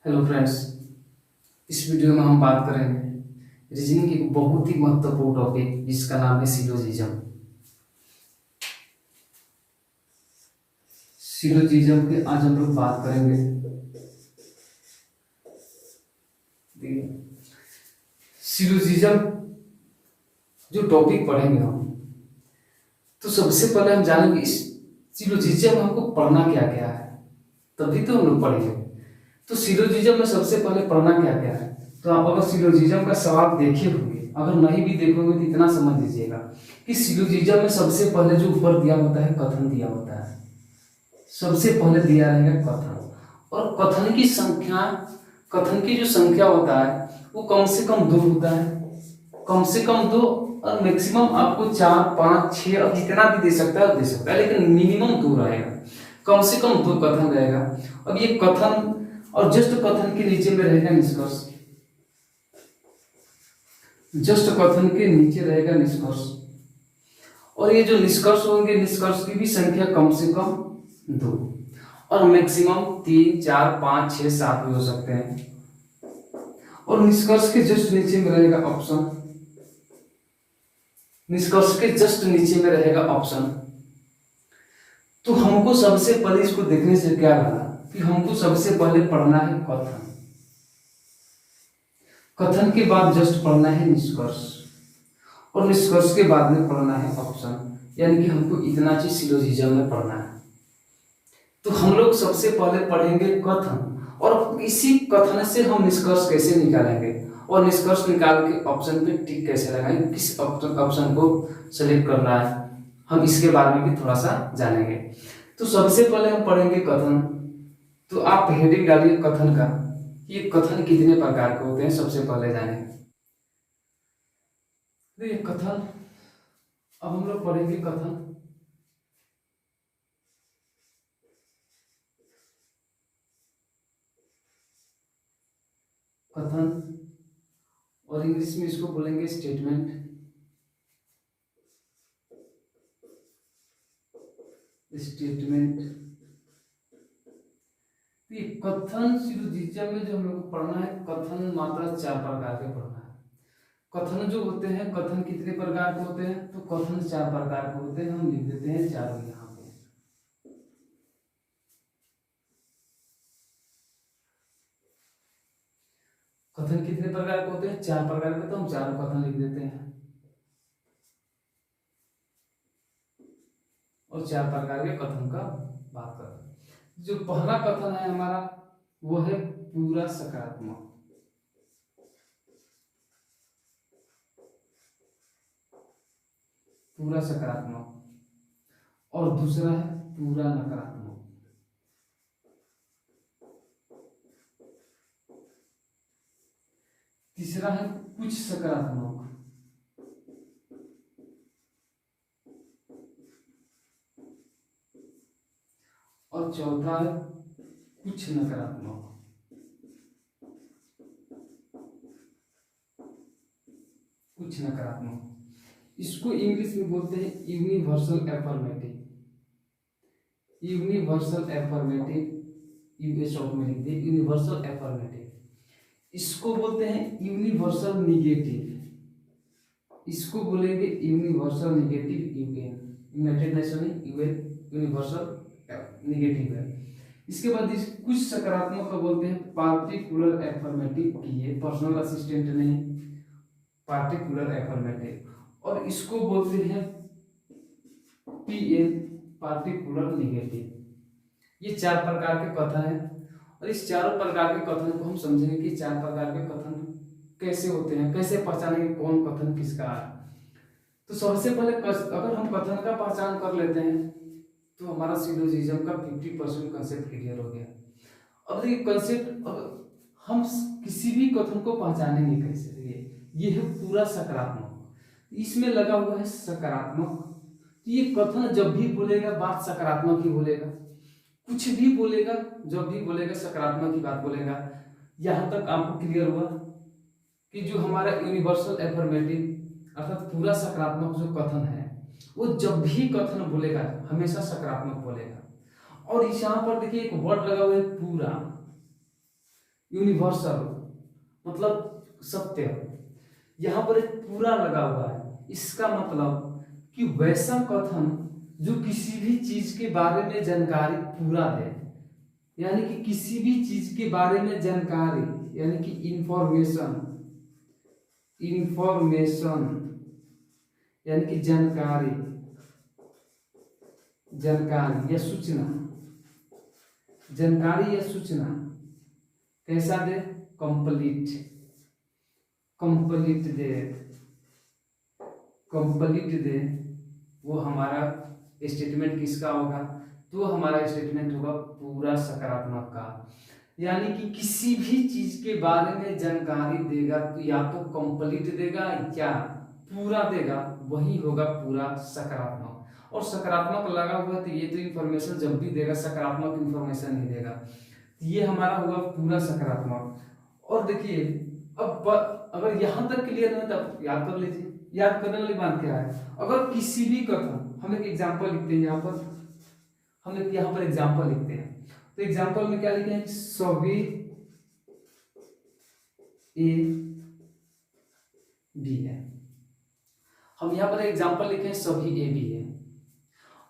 Hello friends. इस video में हम बात करेंगे रीजनिंग की एक बहुत ही महत्वपूर्ण टॉपिक जिसका नाम है सिलोजिज्म। सिलोजिज्म की आज हम लोग बात करेंगे। देखिए, सिलोजिज्म जो टॉपिक पढ़ेंगे हम, तो सबसे पहले हम जानेंगे इस सिलोजिज्म हमको पढ़ना क्या क्या है, तभी तो हम लोग पढ़ेंगे। तो सिलोजिज्म में सबसे पहले पढ़ना क्या क्या है, तो आप अगर सिलोजिज्म का सवाल देखे होंगे, अगर नहीं भी देखोगे तो इतना समझ लीजिएगा कि सिलोजिज्म में सबसे पहले जो ऊपर दिया होता है कथन दिया होता है। सबसे पहले दिया रहेगा कथन, और कथन की जो संख्या होता है वो कम से कम दो होता है, कम से कम दो, और मैक्सिमम आपको चार पाँच छः अब जितना भी दे सकता है, लेकिन मिनिमम दो रहेगा। कम से कम दो कथन रहेगा। अब ये कथन और जस्ट कथन के नीचे में रहेगा निष्कर्ष, जस्ट कथन के नीचे रहेगा निष्कर्ष। और ये जो निष्कर्ष होंगे, निष्कर्ष की भी संख्या कम से कम दो, और मैक्सिमम तीन चार पाँच छः सात भी हो सकते हैं। और निष्कर्ष के जस्ट नीचे में रहेगा ऑप्शन, निष्कर्ष के जस्ट नीचे में रहेगा ऑप्शन। तो हमको सबसे पहले इसको देखने से क्या लगा कि हमको सबसे पहले पढ़ना है कथन, कथन के बाद जस्ट पढ़ना है निष्कर्ष, और निष्कर्ष के बाद में पढ़ना है ऑप्शन। यानी कि हमको इतना चीज सिलोजिज्म में पढ़ना है। तो हम लोग सबसे पहले पढ़ेंगे कथन, और इसी कथन से हम निष्कर्ष कैसे निकालेंगे, और निष्कर्ष निकाल के ऑप्शन पे टिक कैसे लगाएंगे, किस ऑप्शन को सेलेक्ट करना है, हम इसके बारे में भी थोड़ा सा जानेंगे। तो सबसे पहले हम पढ़ेंगे कथन। तो आप हेडिंग डालिए कथन का, ये कथन कितने प्रकार के होते हैं सबसे पहले जानेंगे। तो ये कथन, अब हम लोग पढ़ेंगे कथन। कथन, और इंग्लिश में इसको बोलेंगे स्टेटमेंट। स्टेटमेंट। ये कथन सिलोजिज्म में जो हम लोग को पढ़ना है, कथन मात्र चार प्रकार के पढ़ना है। कथन जो होते हैं, कथन कितने प्रकार के होते हैं, तो कथन चार प्रकार के होते हैं, हम लिख देते हैं चारों यहाँ पे। कथन कितने प्रकार के होते हैं, चार प्रकार के, तो हम चारों कथन लिख देते हैं। और चार प्रकार के कथन का बात करते हैं। जो पहला कथन है हमारा, वो है पूरा सकारात्मक। पूरा सकारात्मक। और दूसरा है पूरा नकारात्मक। तीसरा है कुछ सकारात्मक। और चौथा है कुछ नकारात्मक। कुछ नकारात्मक, इसको इंग्लिश में बोलते हैं universal affirmative. Universal affirmative, US short में लिख दिए यूनिवर्सल एफर्मेटिव। इसको बोलते हैं यूनिवर्सल निगेटिव, इसको बोलेंगे universal negative. UN, United nation UN universal negative है। इसके बाद इस कुछ सकारात्मक को बोलते हैं पार्टिकुलर एफर्मेटिव, की ये पर्सनल असिस्टेंट नहीं, पार्टिकुलर एफर्मेटिव। और इसको बोलते हैं पीएन, पार्टिकुलर निगेटिव। ये चार प्रकार के कथन हैं, और इस चारों प्रकार के कथन को हम समझेंगे कि चार प्रकार के कथन कैसे होते हैं, कैसे पहचानेंगे कौन कथन किसका है। तो सबसे पहले अगर हम कथन का पहचान कर लेते हैं, तो हमारा सिलोजिज्म का 50% कंसेप्ट क्लियर हो गया। अब देखिए कंसेप्ट, अब हम किसी भी कथन को पहचानेंगे कैसे, ये है पूरा सकारात्मक, इसमें लगा हुआ है सकारात्मक। तो ये कथन जब भी बोलेगा बात सकारात्मक ही बोलेगा, कुछ भी बोलेगा जब भी बोलेगा सकारात्मक ही बात बोलेगा। यहां तक आपको क्लियर हुआ कि जो हमारा यूनिवर्सल एफर्मेटिव अर्थात पूरा सकारात्मक जो कथन है, वो जब भी कथन बोलेगा हमेशा सकारात्मक बोलेगा। और इस यहाँ पर देखिए एक वर्ड लगा हुआ है पूरा, यूनिवर्सल मतलब सत्य। यहाँ पर एक पूरा लगा हुआ है, इसका मतलब कि वैसा कथन जो किसी भी चीज के बारे में जानकारी पूरा दे, यानी कि किसी भी चीज के बारे में जानकारी यानी कि इंफॉर्मेशन, इंफॉर्मेशन यानी कि जानकारी, जानकारी या सूचना, जानकारी या सूचना कैसा दे, कंप्लीट, कंप्लीट दे, कंप्लीट दे, वो हमारा स्टेटमेंट किसका होगा, तो हमारा स्टेटमेंट होगा पूरा सकारात्मक का। यानी कि किसी भी चीज के बारे में जानकारी देगा तो या तो कंप्लीट देगा या पूरा देगा, वही होगा पूरा सकारात्मक। और सकारात्मक लगा हुआ तो ये तो इंफॉर्मेशन जब भी देगा सकारात्मक इंफॉर्मेशन ही देगा, ये हमारा हुआ पूरा सकारात्मक। और देखिए अब अगर यहाँ तक क्लियर है तब याद कर लीजिए, याद करने वाली बात क्या है, अगर किसी भी कथन, हम एक एग्जांपल लिखते हैं यहाँ पर, हम एक यहाँ पर एग्जांपल लिखते हैं, तो एग्जांपल में क्या लिखे हैं, सभी ए बी है। हम यहाँ पर एग्जांपल लिखे हैं सभी ए बी है।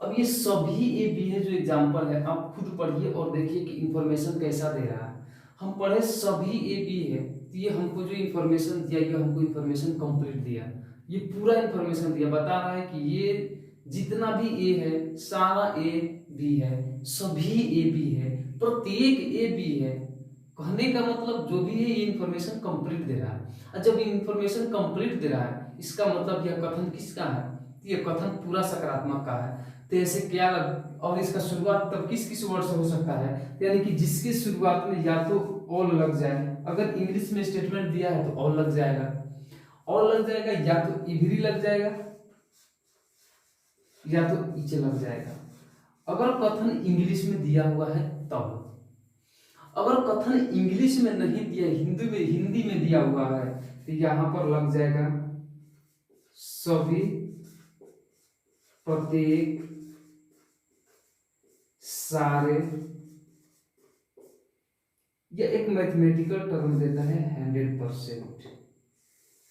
अब ये सभी ए बी है जो एग्जांपल है, आप खुद पढ़िए और देखिए कि इंफॉर्मेशन कैसा दे रहा है। हम पढ़े सभी ए बी है, तो ये हमको जो इंफॉर्मेशन दिया, ये हमको इंफॉर्मेशन कंप्लीट दिया, ये पूरा इंफॉर्मेशन दिया, बता रहा है कि ये जितना भी ए है सारा ए बी है, सभी ए बी है, प्रत्येक ए बी है। कहने का मतलब जो भी है ये इंफॉर्मेशन कंप्लीट दे रहा है। और जब इंफॉर्मेशन कंप्लीट दे रहा है इसका मतलब यह कथन किसका है, ये कथन पूरा सकारात्मक का है। तो ऐसे क्या और इसका शुरुआत तब किस किस वर्ड से हो सकता है, यानी कि जिसकी शुरुआत में या तो ऑल लग जाए, अगर इंग्लिश में स्टेटमेंट दिया है तो ऑल लग जाएगा, ऑल लग जाएगा, या तो इवरी लग जाएगा या तो इच लग जाएगा। अगर कथन इंग्लिश में दिया हुआ है तब, अगर कथन इंग्लिश में नहीं दिया, हिंदी में दिया हुआ है तो यहां पर लग जाएगा सभी, प्रत्येक, सारे, या एक मैथमेटिकल टर्म देता है 100%,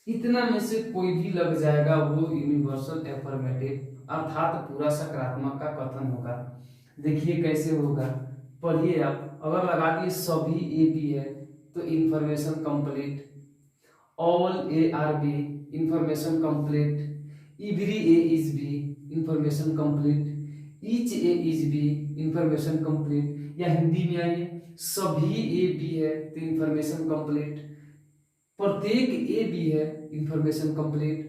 इतना में से कोई भी लग जाएगा, वो यूनिवर्सल एफर्मेटिव अर्थात पूरा सकारात्मक का कथन होगा। देखिए कैसे होगा, पढ़िए आप। अगर लगा दिए सभी ए बी है तो information complete, all A are B information complete, every A is B information complete, each A is B information complete, या हिंदी में आइए सभी ए बी है तो इंफॉर्मेशन कंप्लीट, प्रत्येक ए बी है इंफॉर्मेशन कंप्लीट,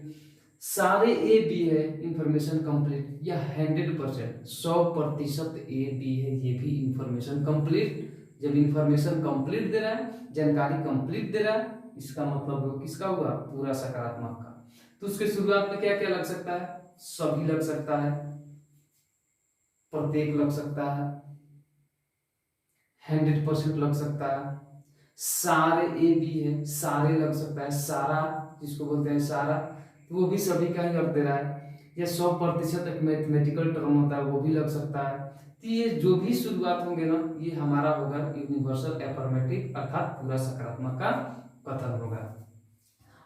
सारे ए बी है इंफॉर्मेशन कंप्लीट, या 100%, 100% ए बी है ये भी इंफॉर्मेशन कंप्लीट। जब इंफॉर्मेशन कंप्लीट दे रहा है, जानकारी कंप्लीट दे रहा है, इसका मतलब किसका हुआ, पूरा सकारात्मक का। तो उसके शुरुआत में क्या क्या लग सकता है, सभी लग सकता है, प्रत्येक लग सकता है, 100% लग सकता है, सारे ए बी है सारे लग सकता है, सारा जिसको बोलते हैं सारा, तो वो भी सभी का ही लग दे रहा है, या 100% एक मैथमेटिकल टर्म होता है वो भी लग सकता है। तो ये जो भी शुरुआत होंगे ना, ये हमारा होगा यूनिवर्सल एफर्मेटिव अर्थात पूरा सकारात्मक का कथन होगा।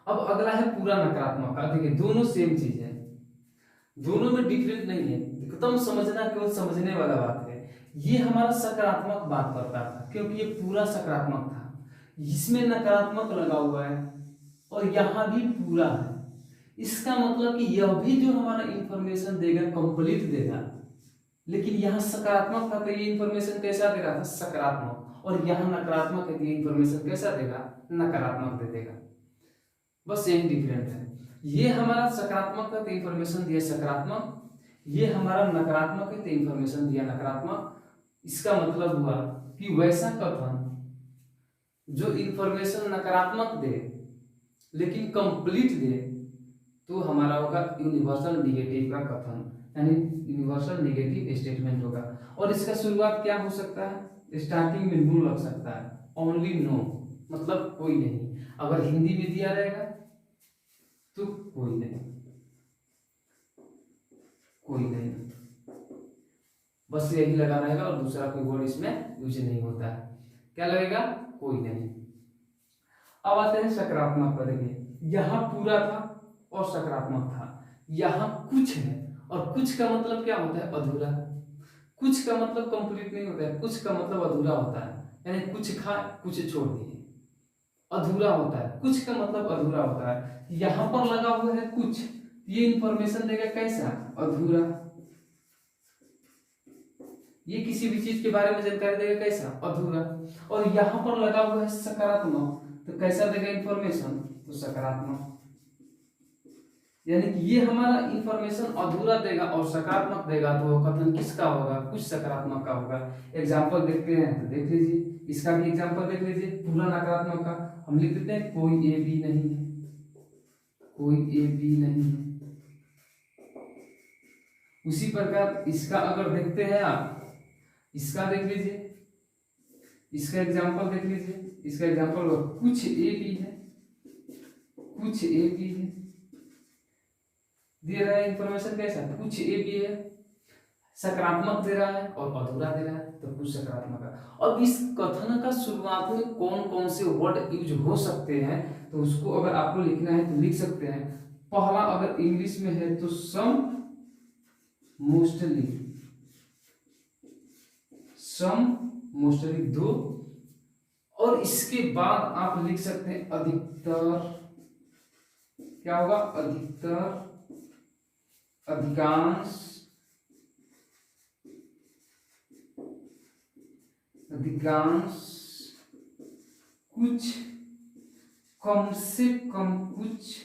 अब अगला है पूरा नकारात्मक का। देखिए दोनों सेम चीज है, दोनों में डिफरेंट नहीं है, एकदम समझना केवल समझने वाला बात है। ये हमारा सकारात्मक बात करता था क्योंकि ये पूरा सकारात्मक था, इसमें नकारात्मक लगा हुआ है और यहाँ भी पूरा है। इसका मतलब कि यह भी जो हमारा इंफॉर्मेशन देगा कंप्लीट देगा, लेकिन यहाँ सकारात्मक था तो ये इंफॉर्मेशन कैसा दे रहा था, सकारात्मक, और यहाँ नकारात्मक है तो ये इंफॉर्मेशन कैसा देगा, नकारात्मक दे देगा। बस यही डिफरेंट है। ये हमारा सकारात्मक था तो इंफॉर्मेशन दिया सकारात्मक, ये हमारा नकारात्मक है तो इंफॉर्मेशन दिया नकारात्मक। इसका मतलब हुआ कि वैसा कथन जो इंफॉर्मेशन नकारात्मक दे लेकिन कंप्लीट दे तो हमारा होगा यूनिवर्सल निगेटिव का कथन, यानी यूनिवर्सल निगेटिव स्टेटमेंट होगा। और इसका शुरुआत क्या हो सकता है, स्टार्टिंग में नो लग सकता है, ओनली नो मतलब कोई नहीं। अगर हिंदी में दिया रहेगा तो कोई नहीं, कोई नहीं, बस यही लगा रहेगा और दूसरा कोई वर्ड इसमें यूज नहीं होता है। क्या लगेगा, कोई नहीं। अब आते हैं सकारात्मक पर। देखिए यहाँ पूरा था और सकारात्मक था, यहाँ कुछ है और कुछ का मतलब क्या होता है, अधूरा। कुछ का मतलब कंप्लीट नहीं होता है, कुछ का मतलब अधूरा होता है, यानी कुछ खा कुछ छोड़ दिए, अधूरा होता है। कुछ का मतलब अधूरा होता है। यहाँ पर लगा हुआ है कुछ, ये इंफॉर्मेशन देगा कैसा, अधूरा। ये किसी भी चीज के बारे में जानकारी देगा कैसा, अधूरा। और यहाँ पर लगा हुआ है सकारात्मक, तो कैसा देगा इंफॉर्मेशन, तो सकारात्मक। यानी कि ये हमारा इंफॉर्मेशन अधूरा देगा और सकारात्मक देगा, तो कथन किसका होगा, कुछ सकारात्मक का होगा। एग्जाम्पल देखते हैं तो देख लीजिए, इसका भी एग्जाम्पल देख लीजिए। पूरा नकारात्मक का हम लिख देते हैं कोई ए बी नहीं है, कोई ए बी नहीं है। उसी प्रकार इसका अगर देखते हैं आप, इसका देख लीजिए, इसका एग्जाम्पल देख लीजिए। इसका एग्जाम्पल कुछ ए बी है, कुछ ए बी है, दे रहा है इंफॉर्मेशन कैसा, कुछ ए बी है, सकारात्मक दे रहा है और अधूरा दे रहा है, तो कुछ सकारात्मक है। अब इस कथन का शुरुआत में कौन कौन से वर्ड यूज हो सकते हैं, तो उसको अगर आपको लिखना है तो लिख सकते हैं। पहला अगर इंग्लिश में है तो सम मोस्टली, सम मोस्टली दो, और इसके बाद आप लिख सकते हैं अधिकतर, क्या होगा, अधिकतर, अधिकांश, अधिकांश, कुछ, कम से कम कुछ,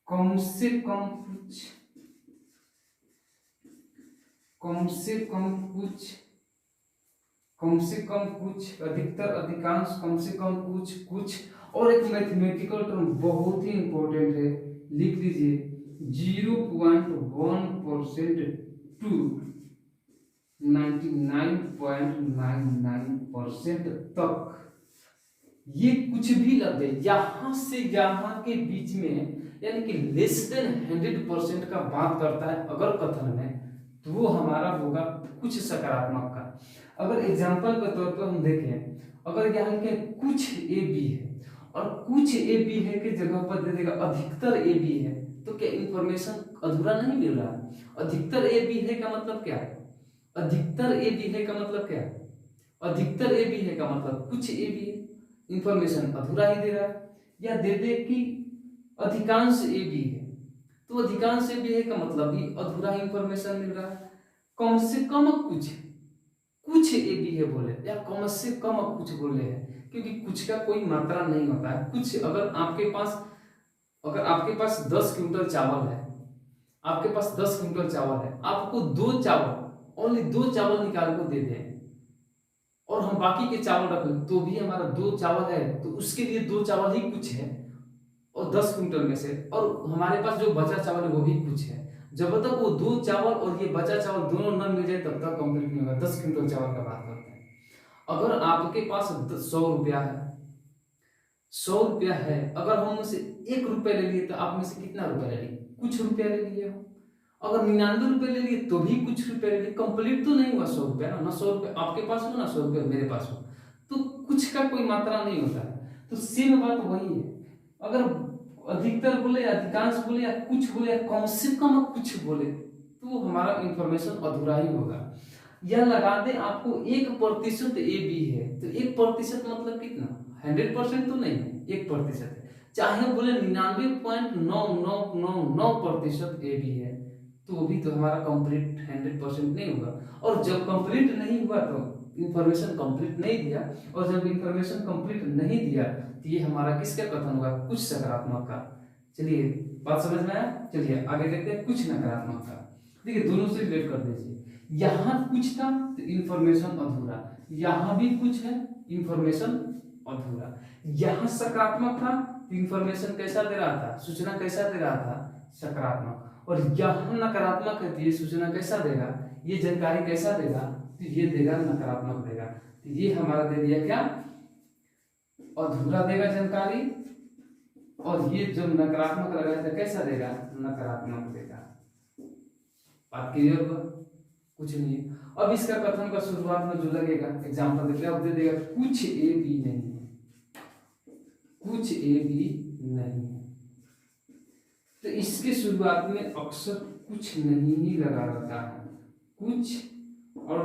कम से कम कुछ, कम से कम कुछ, कम से कम कुछ, अधिकतर, अधिकांश, कम से कम कुछ, कुछ। और एक मैथमेटिकल टर्म बहुत ही इंपॉर्टेंट है, लिख लीजिए 0.1% टू 99.99% तक। ये कुछ भी लग जाए, यहां से यहां के बीच में, यानी कि लेस देन 100% का बात करता है अगर कथन में, तो वो हमारा होगा कुछ सकारात्मक का। अगर एग्जांपल के तौर पर हम देखें, अगर यहाँ लिखें कुछ ए बी है और कुछ ए बी है के जगह पर दे देगा अधिकतर ए बी है, तो क्या इंफॉर्मेशन अधूरा नहीं मिल रहा है। अधिकतर ए बी है का मतलब क्या है, अधिकतर ए बी है का मतलब क्या है, अधिकतर ए बी है का मतलब कुछ ए बी है, इंफॉर्मेशन अधूरा ही दे रहा है। या दे दे कि अधिकांश ए बी है, तो अधिकांश ए बी है का मतलब भी अधूरा ही इंफॉर्मेशन मिल रहा है। कम से कम कुछ, कुछ ए बी है बोले या कम से कम कुछ बोले हैं, क्योंकि कुछ का कोई मात्रा नहीं होता है। कुछ अगर आपके पास, अगर आपके पास 10 क्विंटल चावल है, आपके पास 10 क्विंटल चावल है, आपको 2 चावल, ओनली 2 चावल निकाल को दे दें और हम बाकी के चावल रख लें, तो भी हमारा 2 चावल है, तो उसके लिए 2 चावल ही कुछ है और 10 क्विंटल में से, और हमारे पास जो बचा चावल है वो भी कुछ है। जब तक वो 2 चावल और ये बचा चावल दोनों न मिल जाए तब तक कंप्लीट नहीं होगा। 10 क्विंटल चावल का बात करते हैं। अगर आपके पास 100 रुपया है, 100 रुपया है, अगर हम उसे 1 रुपया ले लिए तो आप में से कितना रुपया ले लिए, कुछ रुपया ले लिए हो। अगर 99 रुपये ले लिए तो भी कुछ रुपया ले लिए, कंप्लीट तो नहीं हुआ 100 रुपया ना। 100 रुपये आपके पास हो ना, 100 रुपये मेरे पास हो, तो कुछ का कोई मात्रा नहीं होता है। तो सेम बात वही है, अगर अधिकतर बोले, अधिकांश बोले या कुछ बोले या कम से कम कुछ बोले, तो हमारा इंफॉर्मेशन अधूरा ही होगा। यह लगा दे आपको 1% ए बी है, तो 1% मतलब कितना, 100% तो नहीं है, 1% है। चाहे बोले 99.9999% ए बी है, तो भी तो हमारा कंप्लीट 100% नहीं होगा। और जब कंप्लीट नहीं हुआ तो इंफॉर्मेशन कंप्लीट नहीं दिया, और जब इंफॉर्मेशन कंप्लीट नहीं दिया तो ये हमारा किसका कथन होगा, कुछ सकारात्मक का। चलिए बात समझ में आया, चलिए आगे देखते हैं कुछ नकारात्मक का। देखिए दोनों से रिलेट कर दीजिए, यहाँ कुछ था तो इंफॉर्मेशन अधूरा, यहाँ भी कुछ है, इंफॉर्मेशन अधूरा। यहाँ सकारात्मक था तो इंफॉर्मेशन कैसा दे रहा था, सूचना कैसा दे रहा था, सकारात्मक। और यहाँ नकारात्मक है तो ये सूचना कैसा देगा, ये जानकारी कैसा देगा, तो ये देगा नकारात्मक देगा। तो ये हमारा दे दिया क्या, अधूरा देगा जानकारी, और ये जो नकारात्मक लगाया था कैसा देगा, नकारात्मक देगा। बात क्लियर हुआ, कुछ नहीं। अब इसका कथन का शुरुआत में जो लगेगा एग्जांपल देते हैं, अब दे देगा कुछ ए बी नहीं है, कुछ ए भी नहीं है। तो इसके शुरुआत में अक्सर कुछ नहीं ही लगा रहता है, कुछ और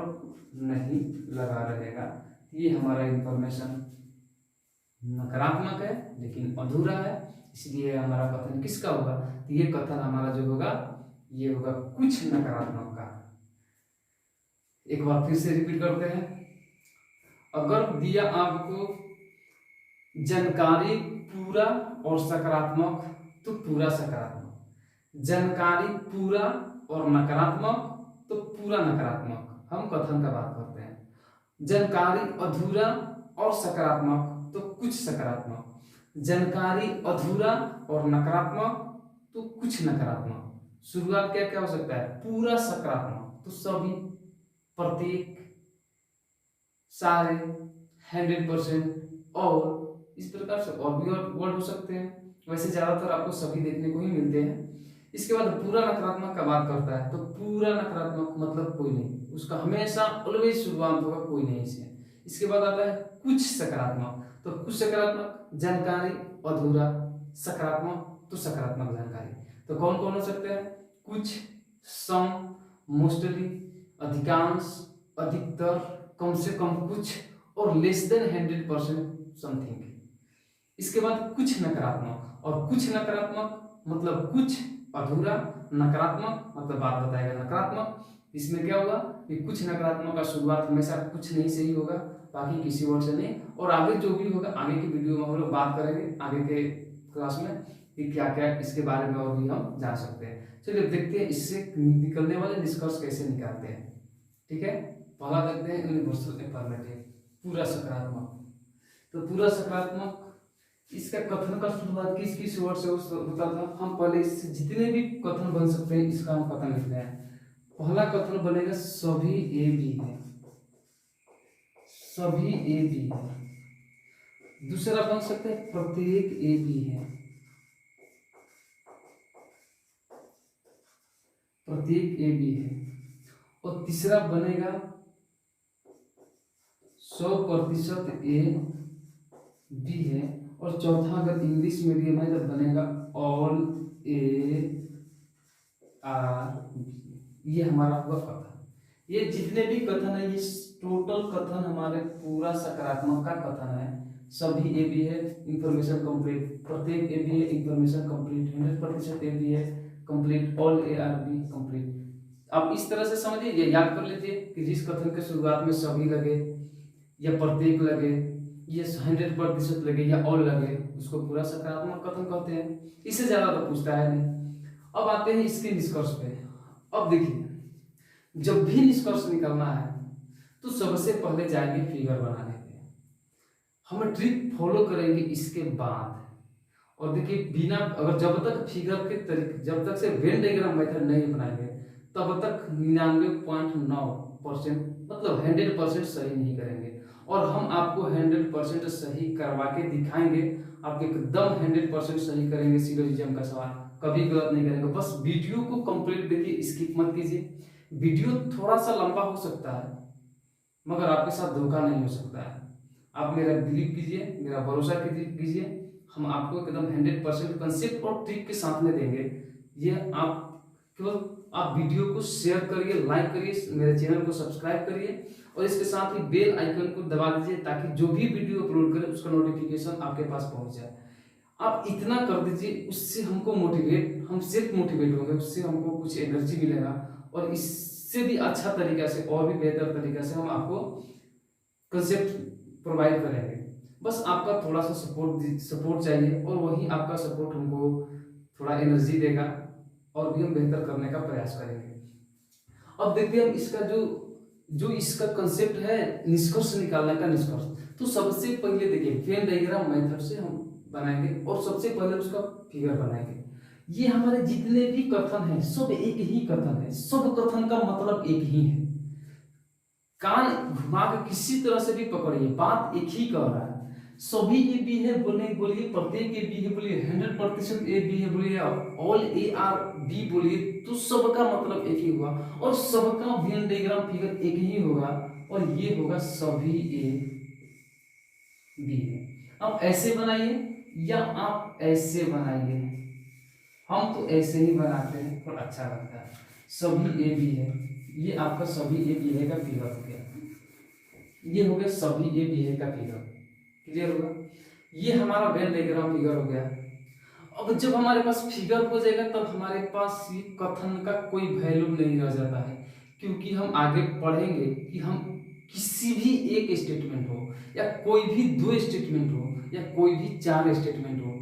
नहीं लगा रहेगा। ये हमारा इंफॉर्मेशन नकारात्मक है लेकिन अधूरा है, इसलिए हमारा कथन किसका होगा? तो ये कथन हमारा जो होगा ये होगा कुछ नकारात्मक का। एक बार फिर से रिपीट करते हैं। अगर दिया आपको जानकारी पूरा और सकारात्मक तो पूरा सकारात्मक, जानकारी पूरा और नकारात्मक तो पूरा नकारात्मक। हम कथन का बात करते हैं। जानकारी अधूरा और सकारात्मक तो कुछ सकारात्मक, जानकारी अधूरा और नकारात्मक तो कुछ नकारात्मक। शुरुआत क्या क्या हो सकता है? पूरा सकारात्मक तो सभी, प्रत्येक, सारे, 100% और इस प्रकार से और भी वर्ड हो सकते हैं। वैसे ज्यादातर आपको सभी देखने को ही मिलते हैं। इसके बाद पूरा नकारात्मक का बात करता है तो पूरा नकारात्मक मतलब कोई नहीं, उसका हमेशा ऑलवेज शुरुआत होगा कोई नहीं से। इसके बाद आता है कुछ सकारात्मक, तो कुछ सकारात्मक जानकारी अधूरा, सकारात्मक तो सकारात्मक जानकारी। तो कौन कौन हो सकते हैं? कुछ, सम, मोस्टली, अधिकांश, अधिकतर, कम से कम कुछ और लेस देन 100% समथिंग। इसके बाद कुछ नकारात्मक, और कुछ नकारात्मक मतलब कुछ अधूरा, नकारात्मक मतलब बात बताएगा नकारात्मक। इसमें क्या होगा कि कुछ नकारात्मक का शुरुआत हमेशा कुछ नहीं से ही होगा, बाकी किसी और से नहीं। और आगे जो भी होगा आगे की वीडियो में हम लोग बात करेंगे आगे के क्लास में कि क्या क्या इसके बारे में और भी हम जान सकते हैं। चलिए देखते हैं इससे निकलने वाले निष्कर्ष कैसे निकालते हैं। ठीक है, पहला देखते हैं यूनिवर्सल अफर्मेटिव, पूरा सकारात्मक। तो पूरा सकारात्मक इसका कथन का शुरुआत किस किस वर्ड से होता था? हम पहले इससे जितने भी कथन बन सकते हैं इसका हम कथन लिखते हैं। पहला कथन बनेगा सभी ए बी है, सभी ए बी है। दूसरा बन सकता है प्रत्येक ए बी है, प्रत्येक ए बी है। और तीसरा बनेगा 100% ए बी है। और चौथा अगर इंग्लिश मीडियम है तो बनेगा ऑल ए आर बी। ये हमारा हुआ कथन। ये जितने भी कथन है ये टोटल कथन हमारे पूरा सकारात्मक का कथन है। सभी ए बी है, इंफॉर्मेशन कंप्लीट, प्रत्येक ए बी है, इंफॉर्मेशन कंप्लीट, 100% ए बी है, complete, all A are B complete. आप इस तरह से समझिए, ये याद कर लीजिए कि जिस कथन के शुरुआत में सभी लगे या प्रत्येक लगे, ये 100% लगे या ऑल लगे, उसको पूरा सकारात्मक कथन कहते हैं। इससे ज्यादा तो पूछता है नहीं। अब आते हैं इसके निष्कर्ष पे। अब देखिए, जब भी निष्कर्ष निकालना है तो सबसे पहले जाएंगे फिगर बनाने पे। हम ट्रिक फॉलो करेंगे इसके बाद। और देखिए, बिना अगर जब तक फिगर के तरीके, जब तक से वेन डायग्राम मेथड नहीं बनाएंगे तब तक 99.9% मतलब 100% सही नहीं करेंगे। और हम आपको 100% सही करवा के दिखाएंगे। आप एकदम 100% सही करेंगे सिलोजिज्म का सवाल, कभी गलत नहीं करेंगे। बस वीडियो को कंप्लीट देखिए, स्किप मत कीजिए। वीडियो थोड़ा सा लंबा हो सकता है मगर आपके साथ धोखा नहीं हो सकता है। आप मेरा बिलीव कीजिए, मेरा भरोसा कीजिए। हम आपको एकदम 100% कंसेप्ट और ट्रिक के साथ में देंगे। ये आप केवल आप वीडियो को शेयर करिए, लाइक करिए, मेरे चैनल को सब्सक्राइब करिए और इसके साथ ही बेल आइकन को दबा दीजिए ताकि जो भी वीडियो अपलोड करें उसका नोटिफिकेशन आपके पास पहुंच जाए। आप इतना कर दीजिए, उससे हमको मोटिवेट, हम सिर्फ मोटिवेट होंगे, उससे हमको कुछ एनर्जी मिलेगा और इससे भी अच्छा तरीका से और भी बेहतर तरीका से हम आपको कंसेप्ट प्रोवाइड करेंगे। बस आपका थोड़ा सा सपोर्ट चाहिए और वही आपका सपोर्ट हमको थोड़ा एनर्जी देगा और भी हम बेहतर करने का प्रयास करेंगे। अब देखते हैं हम इसका जो इसका कंसेप्ट है निष्कर्ष निकालने का निष्कर्ष। तो सबसे पहले देखिए वेन डायग्राम मेथड से हम बनाएंगे और सबसे पहले उसका फिगर बनाएंगे। ये हमारे जितने भी कथन है सब एक ही कथन है, सब कथन का मतलब एक ही है। कान घुमा के किसी तरह से भी पकड़िए, बात एक ही कह रहा है। सभी ए बी है बोलिए, प्रत्येक ए बी है बोलिए, 100% ए बी है बोलिए, ऑल ए आर बी बोलिए, तो सबका मतलब एक ही हुआ और सबका वेन डायग्राम फिगर एक ही होगा और ये होगा सभी ए बी है। अब ऐसे बनाइए या आप ऐसे बनाइए, हम तो ऐसे ही बनाते हैं और अच्छा लगता है। सभी ए बी है, ये आपका सभी ए बी है का फिगर हो गया, ये हो गया सभी ए बी है का फिगर। क्लियर होगा? ये हमारा वेन डायग्राम फिगर हो गया। अब जब हमारे पास फिगर हो जाएगा तब हमारे पास ये कथन का कोई वैल्यू नहीं रह जाता है, क्योंकि हम आगे पढ़ेंगे कि हम किसी भी एक स्टेटमेंट हो या कोई भी दो स्टेटमेंट हो या कोई भी चार स्टेटमेंट हो,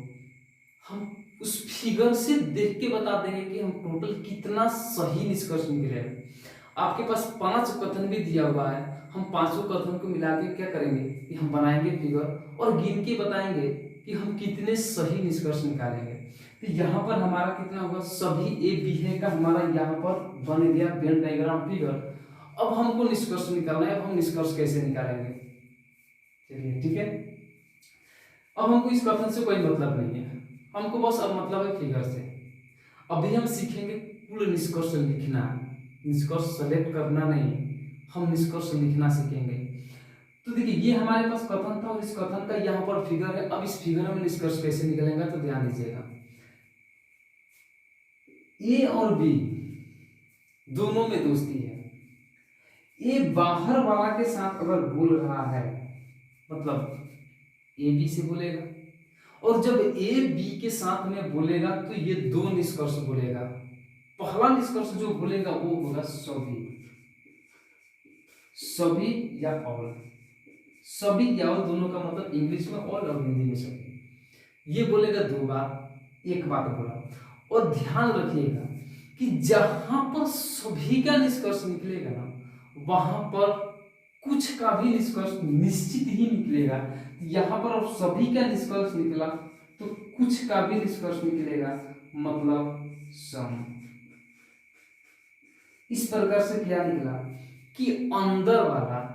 हम उस फिगर से देख के बता देंगे कि हम टोटल कितना सही निष्कर्ष निकले। आपके पास 5 कथन भी दिया हुआ है, हम पांचों कथन को मिला के क्या करेंगे कि हम बनाएंगे फिगर और गिन के बताएंगे कि हम कितने सही निष्कर्ष निकालेंगे। तो यहाँ पर हमारा कितना होगा, सभी ए बी है का हमारा यहाँ पर बन गया वेन डायग्राम फिगर। अब हमको निष्कर्ष निकालना है, अब हम निष्कर्ष कैसे निकालेंगे, चलिए ठीक है। अब हमको इस कथन से कोई मतलब नहीं है, हमको बस अब मतलब है फिगर से। अभी हम सीखेंगे कुल निष्कर्ष लिखना, निष्कर्ष सेलेक्ट करना नहीं, हम निष्कर्ष लिखना सीखेंगे। तो देखिए ये हमारे पास कथन था और इस कथन का यहाँ पर फिगर है। अब इस फिगर में निष्कर्ष कैसे निकलेगा तो ध्यान दीजिएगा, ए और बी दोनों में दोस्ती है। ए बाहर वाला के साथ अगर बोल रहा है मतलब ए बी से बोलेगा, और जब ए बी के साथ में बोलेगा तो ये दो निष्कर्ष बोलेगा। पहला निष्कर्ष जो बोलेगा वो होगा सभी, सभी या ऑल। सभी या ऑल दोनों का मतलब इंग्लिश में ऑल और हिंदी में सभी। ये बोलेगा 2 बार, एक बात बोला। और ध्यान रखिएगा कि जहां पर सभी का निष्कर्ष निकलेगा ना, वहां पर कुछ का भी निष्कर्ष निश्चित ही निकलेगा। यहां पर अब सभी का निष्कर्ष निकला तो कुछ का भी निष्कर्ष निकलेगा, मतलब सम। इस प्रकार से क्या निकला कि अंदर वाला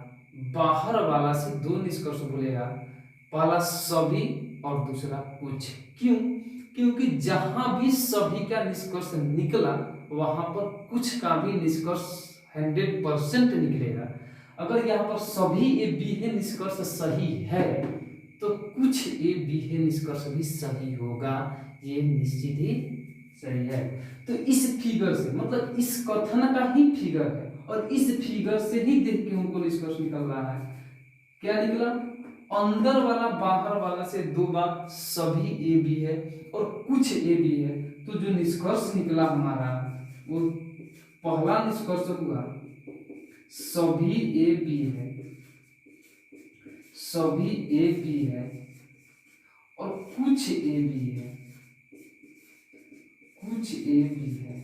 बाहर वाला से दो निष्कर्ष बोलेगा, पहला सभी और दूसरा कुछ। क्यों? क्योंकि जहां भी सभी का निष्कर्ष निकला वहां पर कुछ का भी निष्कर्ष 100% निकलेगा। अगर यहाँ पर सभी ए बी है निष्कर्ष सही है तो कुछ ए बी है निष्कर्ष भी सही होगा, ये निश्चित ही सही है। तो इस फिगर से मतलब इस कथन का ही फिगर है और इस फिगर से ही देख के हमको निष्कर्ष निकल रहा है। क्या निकला? अंदर वाला बाहर वाला से 2 बार सभी ए बी है और कुछ ए बी है। तो जो निष्कर्ष निकला हमारा वो पहला निष्कर्ष हुआ सभी ए बी है, सभी ए बी है और कुछ ए बी है, कुछ ए बी है,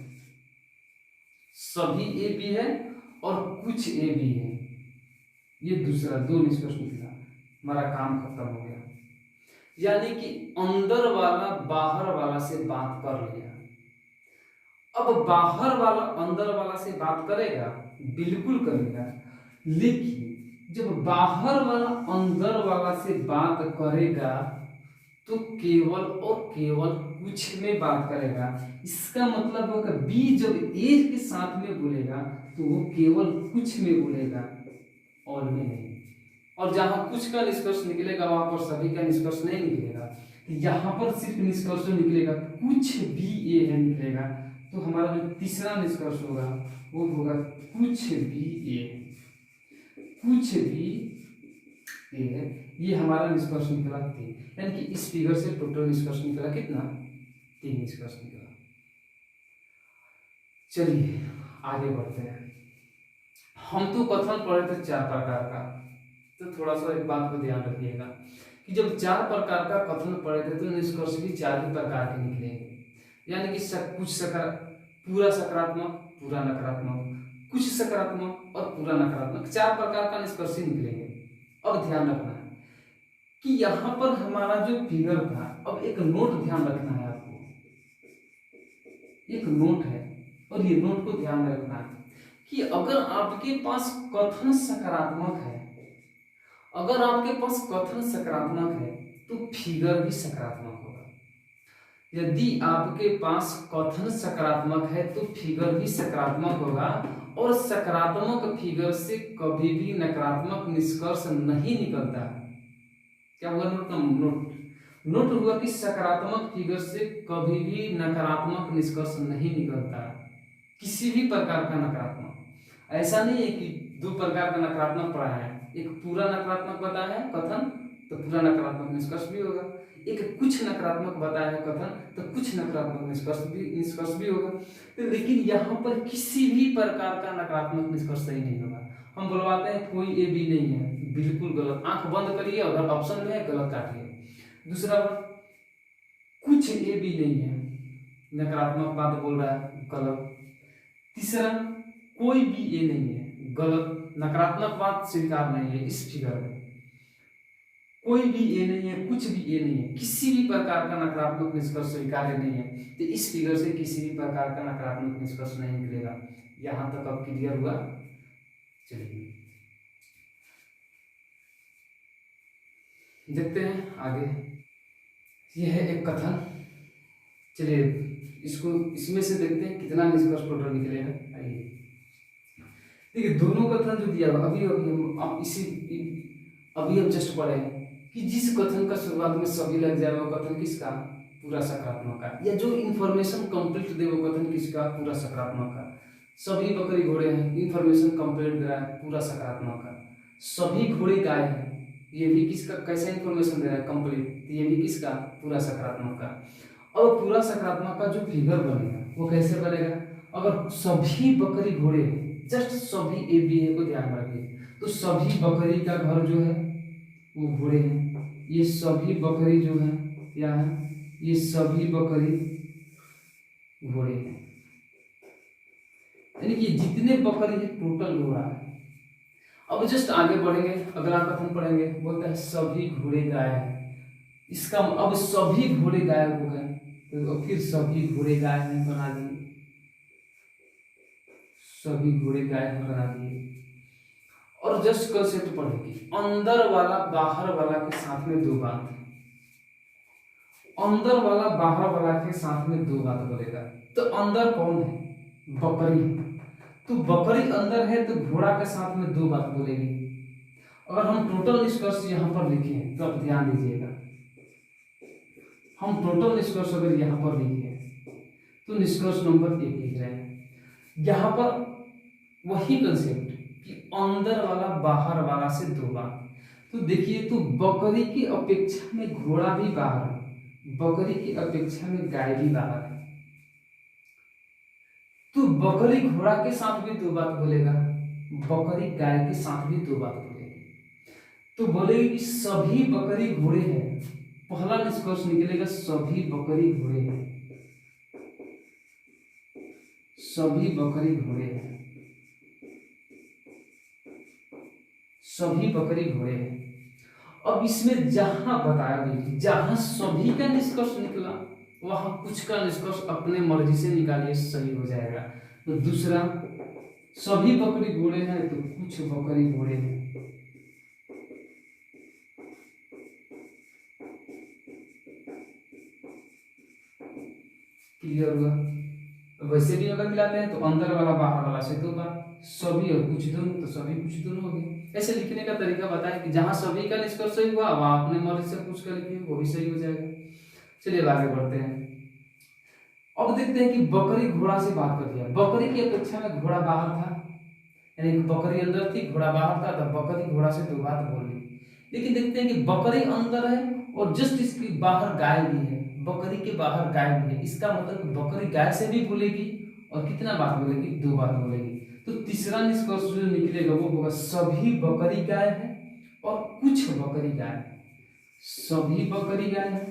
सभी ए बी है और कुछ ए बी है। ये दूसरा दो निष्कर्ष निकला, हमारा काम खत्म हो गया। यानी कि अंदर वाला बाहर वाला से बात कर लिया। अब बाहर वाला अंदर वाला से बात करेगा, बिल्कुल करेगा, लेकिन जब बाहर वाला अंदर वाला से बात करेगा तो केवल और केवल कुछ में बात करेगा। इसका मतलब होगा बी जब ए के साथ में बोलेगा तो वो केवल कुछ में बोलेगा और में नहीं। और जहां कुछ का निष्कर्ष निकलेगा वहां पर सभी का निष्कर्ष नहीं निकलेगा। यहाँ पर सिर्फ निष्कर्ष निकलेगा कुछ भी ए है निकलेगा। तो हमारा जो तीसरा निष्कर्ष होगा वो होगा कुछ भी ए, कुछ भी ए है। ये हमारा निष्कर्ष निकला 3, यानी कि इस फिगर से टोटल निष्कर्ष निकला कितना? 3 निष्कर्ष निकला। चलिए आगे बढ़ते हैं। हम तो कथन पढ़े थे 4 प्रकार का, तो थोड़ा सा एक बात को ध्यान रखिएगा कि जब 4 प्रकार का कथन पढ़े थे तो निष्कर्ष भी 4 ही प्रकार के निकलेंगे। यानी कि कुछ पूरा सकारात्मक, पूरा नकारात्मक, कुछ सकारात्मक और पूरा नकारात्मक, 4 प्रकार का निष्कर्ष ही निकलेंगे। अब ध्यान रखना है कि यहाँ पर हमारा जो फिगर था, अब एक नोट ध्यान रखना है आपको, एक नोट है और ये नोट को ध्यान में रखना है कि अगर आपके पास कथन सकारात्मक है, अगर आपके पास कथन सकारात्मक है तो फिगर भी सकारात्मक होगा। यदि आपके पास कथन सकारात्मक है तो फिगर भी सकारात्मक होगा और सकारात्मक फिगर से कभी भी नकारात्मक निष्कर्ष नहीं निकलता है। क्या होगा? नोट नोट हुआ कि सकारात्मक फिगर से कभी भी नकारात्मक निष्कर्ष नहीं निकलता, किसी भी प्रकार का नकारात्मक। ऐसा नहीं है कि दो प्रकार का नकारात्मक पढ़ा है, एक पूरा नकारात्मक बताया है कथन तो पूरा नकारात्मक निष्कर्ष भी होगा, एक कुछ नकारात्मक बताया है कथन तो कुछ नकारात्मक निष्कर्ष भी होगा। तो लेकिन यहाँ पर किसी भी प्रकार का नकारात्मक निष्कर्ष सही नहीं होगा। हम बुलवाते हैं कोई ए बी नहीं है, बिल्कुल गलत। आंख बंद करिए, अगर ऑप्शन में है गलत काटिए। दूसरा कुछ ए बी नहीं है, नकारात्मक बात बोल रहा है, गलत। तीसरा कोई भी ए नहीं है, गलत। नकारात्मक बात स्वीकार नहीं है इस फिगर में। कोई भी ए नहीं है, कुछ भी ए नहीं है, किसी भी प्रकार का नकारात्मक निष्कर्ष स्वीकार्य नहीं है। तो इस फिगर से किसी भी प्रकार का नकारात्मक निष्कर्ष नहीं निकलेगा। यहां तक अब क्लियर हुआ। चलिए देखते हैं आगे। यह है एक कथन। चलिए इसको इसमें से देखते हैं कितना निष्कर्ष टोटल निकलेगा। आइए देखिए, दोनों कथन जो दिया अभी हम जस्ट पढ़े हैं कि जिस कथन का शुरुआत में सभी लग जाए वो कथन किसका, पूरा सकारात्मक का। या जो इंफॉर्मेशन कंप्लीट दे वो कथन किसका, पूरा सकारात्मक का। सभी बकरी घोड़े हैं, इंफॉर्मेशन कंप्लीट दे रहा है, पूरा सकारात्मक का। सभी घोड़े गाय हैं, ये भी किसका, कैसा इंफॉर्मेशन दे रहा है, कंप्लीट, ये भी किसका, पूरा सकारात्मक का। और पूरा सकारात्मक का जो फिगर बनेगा वो कैसे बनेगा, अगर सभी बकरी घोड़े, जस्ट सभी ए बी है को ध्यान रखिए, तो सभी बकरी का घर जो है वो घोड़े हैं। ये सभी बकरी जो है क्या है, ये सभी बकरी घोड़े हैं, यानी कि जितने बकरी है टोटल घोड़ा है। अब जस्ट आगे बढ़ेंगे, अगला कथन पढ़ेंगे, बोलता है सभी घोड़े गाय है। इसका अब सभी घोड़े गाय हो गए, तो फिर सभी घोड़े गाय है बना दिए, सभी घोड़े गाय है बना दिए। और जस्ट कंसेप्ट पढ़ेंगे, अंदर वाला बाहर वाला के साथ में दो बात, अंदर वाला बाहर वाला के साथ में दो बात बोलेगा। तो अंदर कौन है, बकरी, तो बकरी अंदर है तो घोड़ा के साथ में दो बात बोलेगी। अगर हम टोटल निष्कर्ष यहाँ पर लिखें तो आप ध्यान दीजिएगा, हम टोटल निष्कर्ष अगर यहाँ पर लिखे तो निष्कर्ष नंबर 1 लिख रहे हैं। यहाँ पर वही कंसेप्ट कि अंदर वाला बाहर वाला से दो बात। तो देखिए, तो बकरी की अपेक्षा में घोड़ा भी बाहर है, बकरी की अपेक्षा में गाय भी बाहर है। तो बकरी घोड़ा के साथ भी दो बात बोलेगा, बकरी गाय के साथ भी दो बात बोलेगी। तो बोलेगी कि सभी बकरी घोड़े हैं, पहला निष्कर्ष निकलेगा सभी बकरी घोड़े हैं, सभी बकरी घोड़े हैं, सभी बकरी घोड़े हैं। अब इसमें जहां बताया गया, जहां सभी का निष्कर्ष निकला वहां कुछ का निष्कर्ष अपने मर्जी से निकालिए, सही हो जाएगा। तो दूसरा, सभी बकरी घोड़े हैं तो कुछ बकरी घोड़े हैं, क्लियर हुआ। वैसे भी अगर मिलाते हैं तो अंदर वाला बाहर वाला से दो बार, सभी और कुछ दोनों, तो सभी कुछ दोनों हो गए। ऐसे लिखने का तरीका बताया कि जहां सभी का निष्कर्ष सही हुआ वहां अपने मर्जी से कुछ का लिखिए, वो भी सही हो जाएगा। चलिए आगे बढ़ते हैं। अब देखते हैं कि बकरी घोड़ा से बात कर दिया, बकरी की अपेक्षा में घोड़ा बाहर था, यानी कि बकरी अंदर थी घोड़ा बाहर था, तो बकरी घोड़ा से दो बात बोली। लेकिन देखते हैं कि बकरी अंदर है और जस्ट इसके बाहर गाय भी है, बकरी के बाहर गाय भी है। इसका मतलब बकरी गाय से भी बोलेगी और कितना बात बोलेगी, दो बात बोलेगी। तो तीसरा निष्कर्ष जो निकलेगा वो होगा सभी बकरी गाय है और कुछ बकरी गाय है, सभी बकरी गाय है,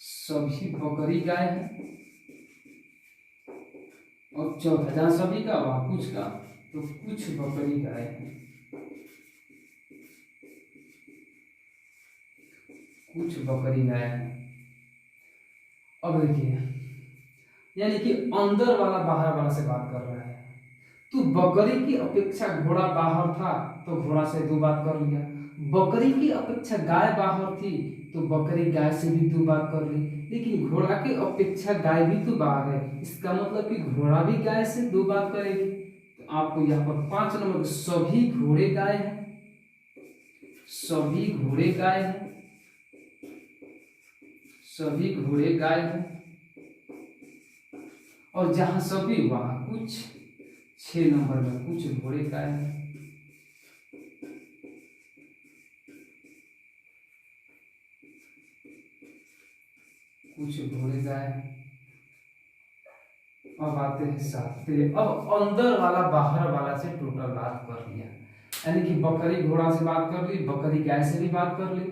सभी बकरी गाय है, और चौथा जहां सभी का वहां कुछ का, तो कुछ बकरी गाय है, कुछ बकरी गाय है। अब देखिए, यानी कि अंदर वाला बाहर वाला से बात कर रहा है। तो बकरी की अपेक्षा घोड़ा बाहर था तो घोड़ा से दो बात कर लिया, बकरी की अपेक्षा गाय बाहर थी तो बकरी गाय से भी दो बात कर ली। लेकिन घोड़ा की अपेक्षा गाय भी तो बाहर है, इसका मतलब कि घोड़ा भी गाय से दो बात करेगी। तो आपको यहाँ पर 5 नंबर, सभी घोड़े गाय हैं, सभी घोड़े गाय हैं, सभी घोड़े गाय हैं, और जहां सभी वहां कुछ, 6 नंबर में कुछ घोड़े गाय हैं। कुछ घोड़े गाय हैं। अब आते हैं 7। अब अंदर वाला बाहर वाला से टोटल बात कर लिया, यानी कि बकरी घोड़ा से बात कर ली, बकरी गाय से भी बात कर ली।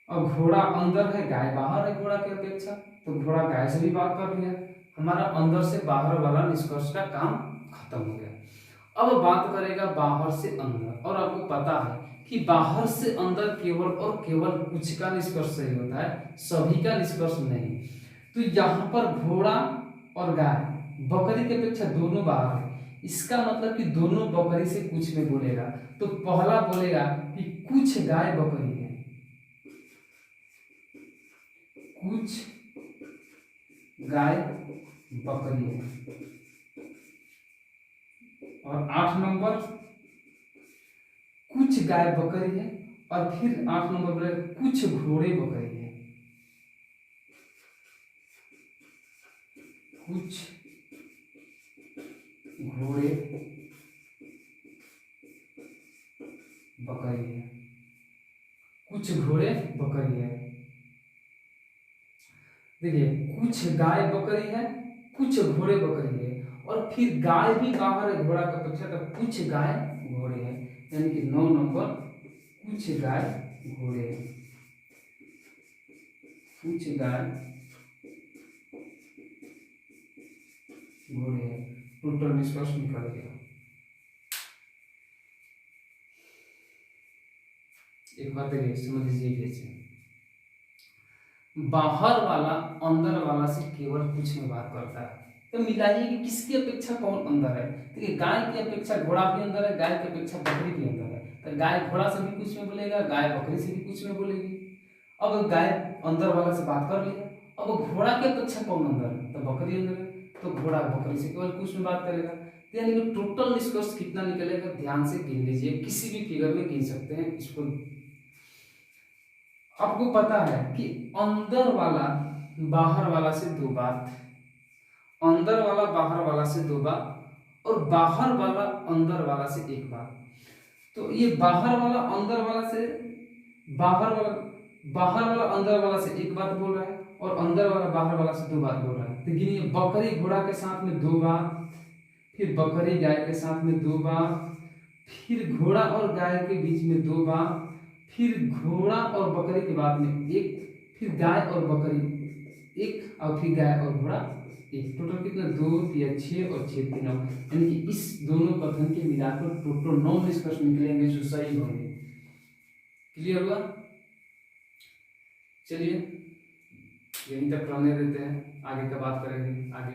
अब घोड़ा अंदर है, गाय बाहर है घोड़ा की अपेक्षा, तो घोड़ा गाय से भी बात कर लिया। हमारा अंदर से बाहर वाला निष्कर्ष का काम खत्म हो गया। अब बात करेगा बाहर से अंदर, और आपको पता है कि बाहर से अंदर केवल और केवल कुछ का निष्कर्ष सही होता है, सभी का निष्कर्ष नहीं। तो यहाँ पर घोड़ा और गाय बकरी की अपेक्षा दोनों बाहर है, इसका मतलब कि दोनों बकरी से कुछ में बोलेगा। तो पहला बोलेगा कि कुछ गाय बकरी है, कुछ गाय बकरी है। और 8 नंबर कुछ गाय बकरी है, और फिर 8 नंबर बोलेगा कुछ घोड़े बकरी है, कुछ घोड़े बकरी है, कुछ घोड़े बकरी है। देखिए कुछ गाय बकरी है, कुछ घोड़े बकरी है, और फिर गाय भी बाहर है घोड़ा का अपेक्षा, तो कुछ गाय घोड़े है, यानी कि 9 नंबर कुछ गाय घोड़े है, कुछ गाय घोड़े है। टोटल निष्कर्ष निकल गया। एक बात देखिए समझ लीजिए कैसे, बाहर वाला अंदर वाला से केवल कुछ में बात करता है, तो मिलाइए कि किसकी अपेक्षा कौन अंदर है। देखिए गाय की अपेक्षा घोड़ा भी अंदर है, गाय की अपेक्षा बकरी भी अंदर है, तो गाय घोड़ा से भी कुछ में बोलेगा, गाय बकरी से भी कुछ में बोलेगी। अब गाय अंदर वाला से बात कर लिया, अब घोड़ा की अपेक्षा कौन अंदर है, तो बकरी अंदर है, तो घोड़ा बकरी से केवल कुछ में बात करेगा। यानी कि टोटल निष्कर्ष कितना निकलेगा, ध्यान से गिन लीजिए, किसी भी फिगर में गिन सकते हैं इसको। आपको पता है कि अंदर वाला बाहर वाला से 2 बात, अंदर वाला बाहर वाला से 2 बात, और बाहर वाला अंदर वाला से 1 बात। तो ये बाहर वाला अंदर वाला से बाहर वाला अंदर वाला से 1 बात बोल रहा है, और अंदर वाला बाहर वाला से 2 बात बोल रहा है। तो गिनिए, बकरी घोड़ा के साथ में 2 बात, फिर बकरी गाय के साथ में 2 बात, फिर घोड़ा और गाय के बीच में 2 बात, फिर घोड़ा और बकरी के बाद में 1, फिर गाय और बकरी 1, और फिर गाय और घोड़ा 1। टोटल कितना, 2 3 6 और 6 3 9, यानी कि इस दोनों कथन के मिलाकर टोटल 9 निष्कर्ष निकलेंगे जो सही होंगे। क्लियर हुआ? चलिए यहीं तक रहने देते हैं, आगे का बात करेंगे आगे।